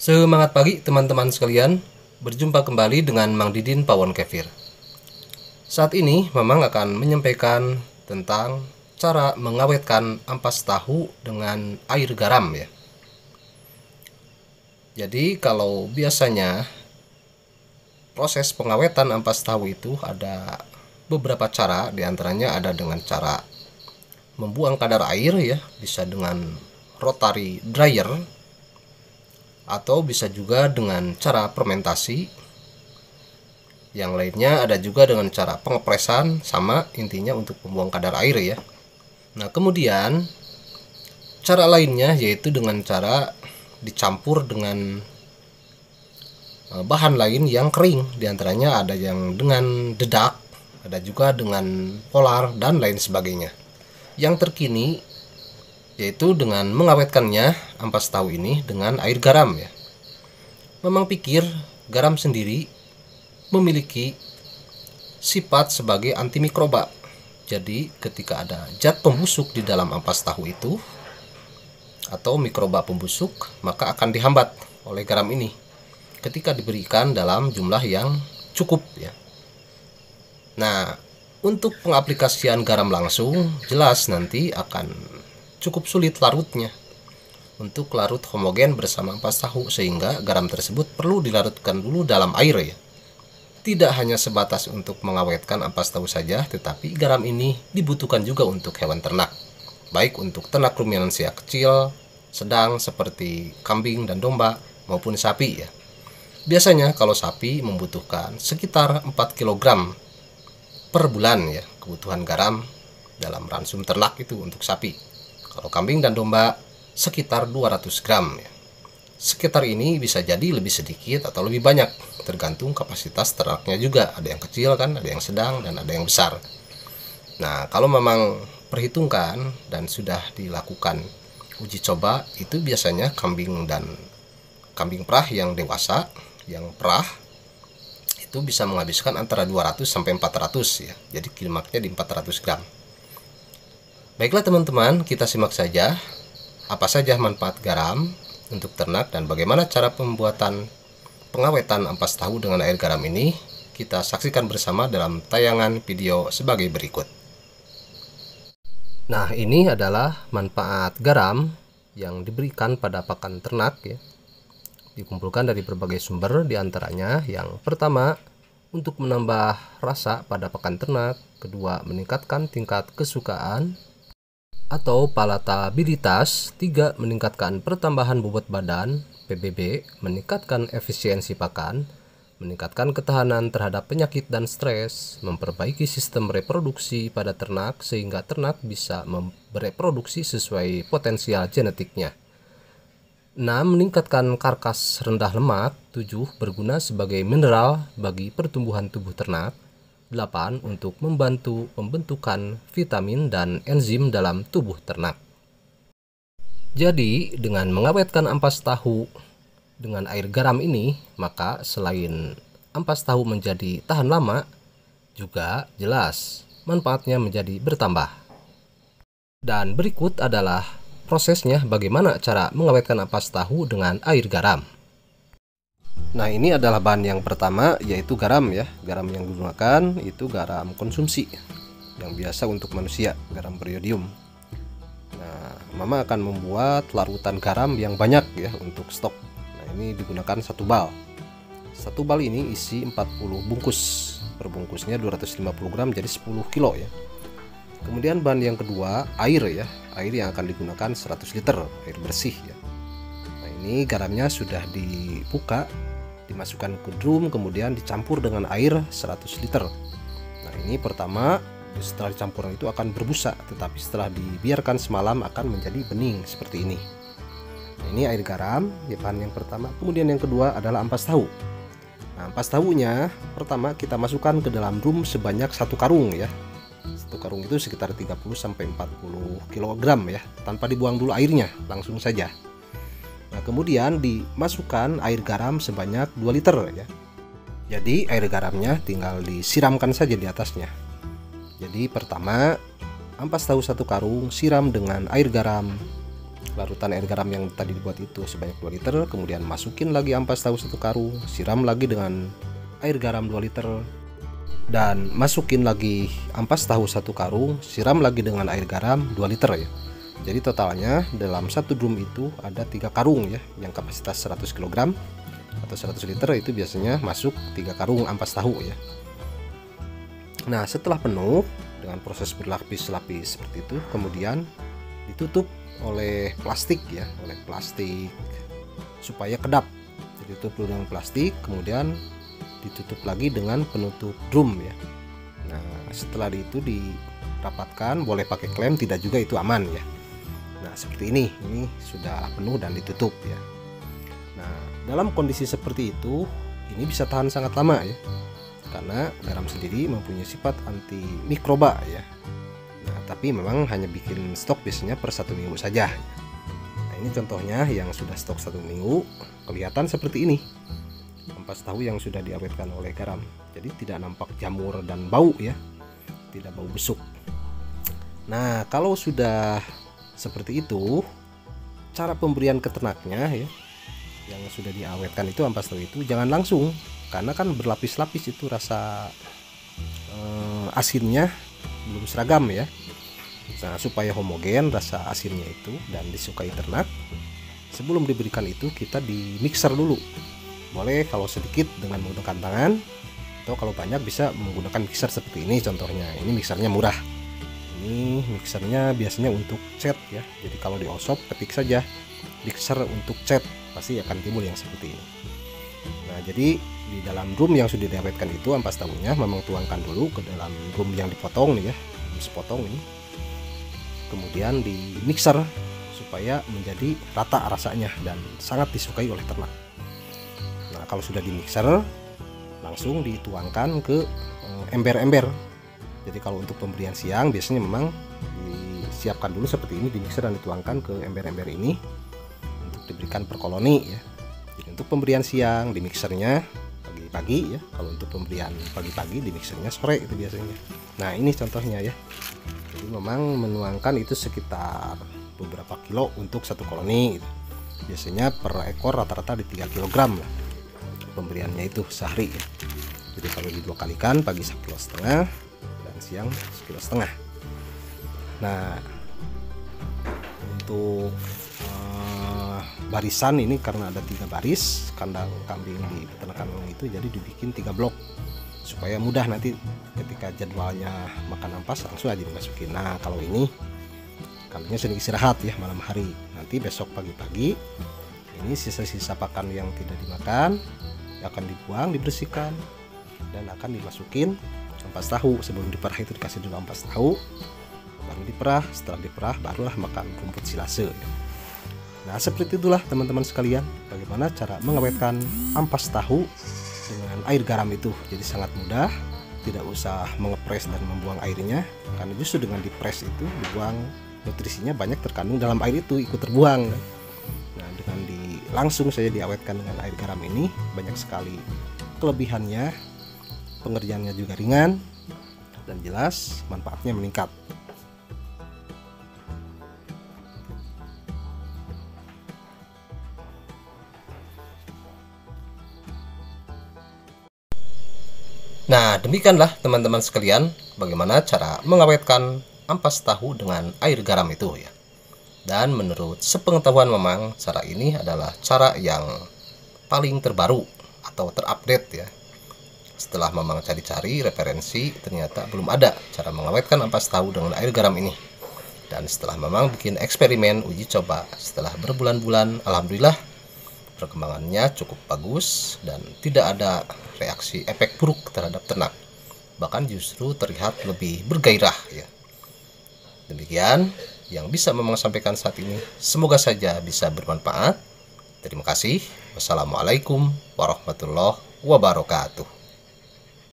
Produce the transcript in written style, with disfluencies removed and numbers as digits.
Semangat pagi teman-teman sekalian, berjumpa kembali dengan Mang Didin Pawon Kefir. Saat ini Mamang akan menyampaikan tentang cara mengawetkan ampas tahu dengan air garam ya. Jadi kalau biasanya proses pengawetan ampas tahu itu ada beberapa cara, diantaranya ada dengan cara membuang kadar air ya, bisa dengan rotary dryer, atau bisa juga dengan cara fermentasi. Yang lainnya ada juga dengan cara pengepresan, sama intinya untuk membuang kadar air ya. Nah kemudian cara lainnya yaitu dengan cara dicampur dengan bahan lain yang kering. Diantaranya ada yang dengan dedak, ada juga dengan polar dan lain sebagainya. Yang terkini yaitu dengan mengawetkannya ampas tahu ini dengan air garam ya. Memang pikir garam sendiri memiliki sifat sebagai antimikroba. Jadi ketika ada zat pembusuk di dalam ampas tahu itu atau mikroba pembusuk, maka akan dihambat oleh garam ini ketika diberikan dalam jumlah yang cukup ya. Nah, untuk pengaplikasian garam langsung jelas nanti akan cukup sulit larutnya untuk larut homogen bersama ampas tahu, sehingga garam tersebut perlu dilarutkan dulu dalam air ya. Tidak hanya sebatas untuk mengawetkan ampas tahu saja, tetapi garam ini dibutuhkan juga untuk hewan ternak, baik untuk ternak ruminansia kecil, sedang seperti kambing dan domba maupun sapi ya. Biasanya kalau sapi membutuhkan sekitar 4 kg per bulan ya, kebutuhan garam dalam ransum ternak itu untuk sapi. Kalau kambing dan domba sekitar 200 gram ya. Sekitar ini bisa jadi lebih sedikit atau lebih banyak, tergantung kapasitas ternaknya juga. Ada yang kecil kan, ada yang sedang, dan ada yang besar. Nah, kalau memang perhitungkan dan sudah dilakukan uji coba, itu biasanya kambing perah yang dewasa, yang perah, itu bisa menghabiskan antara 200 sampai 400 ya. Jadi klimaksnya di 400 gram. Baiklah teman-teman, kita simak saja apa saja manfaat garam untuk ternak dan bagaimana cara pembuatan pengawetan ampas tahu dengan air garam ini. Kita saksikan bersama dalam tayangan video sebagai berikut. Nah, ini adalah manfaat garam yang diberikan pada pakan ternak ya. Dikumpulkan dari berbagai sumber, diantaranya yang pertama untuk menambah rasa pada pakan ternak, kedua meningkatkan tingkat kesukaan atau palatabilitas, 3 meningkatkan pertambahan bobot badan PBB, meningkatkan efisiensi pakan, meningkatkan ketahanan terhadap penyakit dan stres, memperbaiki sistem reproduksi pada ternak sehingga ternak bisa bereproduksi sesuai potensial genetiknya. 6 meningkatkan karkas rendah lemak, 7 berguna sebagai mineral bagi pertumbuhan tubuh ternak, 8 untuk membantu pembentukan vitamin dan enzim dalam tubuh ternak. Jadi dengan mengawetkan ampas tahu dengan air garam ini, maka selain ampas tahu menjadi tahan lama, juga jelas manfaatnya menjadi bertambah. Dan berikut adalah prosesnya bagaimana cara mengawetkan ampas tahu dengan air garam. Nah, ini adalah bahan yang pertama, yaitu garam ya. Garam yang digunakan itu garam konsumsi yang biasa untuk manusia, garam beriodium. Nah, Mama akan membuat larutan garam yang banyak ya untuk stok. Nah, ini digunakan 1 bal. 1 bal ini isi 40 bungkus. Per bungkusnya 250 gram, jadi 10 kilo ya. Kemudian bahan yang kedua, air ya. Air yang akan digunakan 100 liter, air bersih ya. Nah, ini garamnya sudah dibuka, dimasukkan ke drum, kemudian dicampur dengan air 100 liter. Nah, ini pertama setelah dicampur itu akan berbusa, tetapi setelah dibiarkan semalam akan menjadi bening seperti ini. Nah, ini air garam ya, bahan yang pertama. Kemudian yang kedua adalah ampas tahu. Nah, ampas tahunya pertama kita masukkan ke dalam drum sebanyak 1 karung ya. 1 karung itu sekitar 30 sampai 40 kg ya, tanpa dibuang dulu airnya, langsung saja. Nah, kemudian dimasukkan air garam sebanyak 2 liter ya. Jadi air garamnya tinggal disiramkan saja di atasnya. Jadi pertama ampas tahu 1 karung siram dengan air garam larutan air garam yang tadi dibuat itu sebanyak 2 liter, kemudian masukin lagi ampas tahu 1 karung, siram lagi dengan air garam 2 liter, dan masukin lagi ampas tahu 1 karung, siram lagi dengan air garam 2 liter ya. Jadi totalnya dalam satu drum itu ada 3 karung ya, yang kapasitas 100 kg atau 100 liter itu biasanya masuk 3 karung ampas tahu ya. Nah, setelah penuh dengan proses berlapis-lapis seperti itu, kemudian ditutup oleh plastik ya, oleh plastik supaya kedap. Ditutup dulu dengan plastik, kemudian ditutup lagi dengan penutup drum ya. Nah, setelah itu dirapatkan, boleh pakai klem, tidak juga itu aman ya. Nah, seperti ini sudah penuh dan ditutup ya. Nah, dalam kondisi seperti itu, ini bisa tahan sangat lama ya, karena garam sendiri mempunyai sifat anti mikroba ya. Nah, tapi memang hanya bikin stok biasanya per 1 minggu saja. Nah, ini contohnya yang sudah stok 1 minggu, kelihatan seperti ini. Ampas tahu yang sudah diawetkan oleh garam. Jadi tidak nampak jamur dan bau ya, tidak bau busuk. Nah, kalau sudah seperti itu, cara pemberian ke ternaknya ya, yang sudah diawetkan itu ampas tahu itu jangan langsung, karena kan berlapis-lapis itu rasa asinnya belum seragam ya. Nah, supaya homogen rasa asinnya itu dan disukai ternak, sebelum diberikan itu kita di mixer dulu. Boleh kalau sedikit dengan menggunakan tangan, atau kalau banyak bisa menggunakan mixer seperti ini contohnya. Ini mixernya murah. Ini mixernya biasanya untuk cat ya. Jadi kalau di osop ketik saja mixer untuk cat, pasti akan timbul yang seperti ini. Nah, jadi di dalam drum yang sudah diawetkan itu ampas tahunya memang tuangkan dulu ke dalam drum yang dipotong nih ya, sepotong ini. Kemudian di mixer supaya menjadi rata rasanya dan sangat disukai oleh ternak. Nah, kalau sudah di mixer langsung dituangkan ke ember-ember. Jadi kalau untuk pemberian siang biasanya memang disiapkan dulu seperti ini di mixer dan dituangkan ke ember-ember ini untuk diberikan per koloni ya. Jadi untuk pemberian siang di mixernya pagi-pagi ya. Kalau untuk pemberian pagi-pagi di mixernya sore itu biasanya. Nah, ini contohnya ya. Jadi memang menuangkan itu sekitar beberapa kilo untuk 1 koloni gitu. Biasanya per ekor rata-rata di 3 kg lah pemberiannya itu sehari ya. Jadi kalau di 2 kalikan, pagi 1,5 kg dan siang 1,5 kg. Nah, untuk barisan ini karena ada 3 baris kandang kambing di peternakan itu, jadi dibikin 3 blok supaya mudah nanti ketika jadwalnya makan ampas langsung aja dimasukin. Nah, kalau ini kambingnya sering istirahat ya malam hari, nanti besok pagi-pagi ini sisa-sisa pakan yang tidak dimakan akan dibuang, dibersihkan, dan akan dimasukin ampas tahu. Sebelum diperah itu dikasih dulu ampas tahu, baru diperah. Setelah diperah barulah makan rumput silase. Nah, seperti itulah teman-teman sekalian bagaimana cara mengawetkan ampas tahu dengan air garam itu. Jadi sangat mudah, tidak usah mengepres dan membuang airnya, karena justru dengan dipres itu dibuang nutrisinya banyak terkandung dalam air itu ikut terbuang. Nah, dengan langsung saja diawetkan dengan air garam ini banyak sekali kelebihannya, pengerjaannya juga ringan dan jelas manfaatnya meningkat. Nah, demikianlah teman-teman sekalian bagaimana cara mengawetkan ampas tahu dengan air garam itu ya. Dan menurut sepengetahuan memang cara ini adalah cara yang paling terbaru atau terupdate ya. Setelah memang cari-cari referensi, ternyata belum ada cara mengawetkan ampas tahu dengan air garam ini. Dan setelah memang bikin eksperimen uji coba setelah berbulan-bulan, alhamdulillah perkembangannya cukup bagus dan tidak ada reaksi efek buruk terhadap ternak, bahkan justru terlihat lebih bergairah ya. Demikian yang bisa memang sampaikan saat ini, semoga saja bisa bermanfaat. Terima kasih. Wassalamualaikum warahmatullahi wabarakatuh.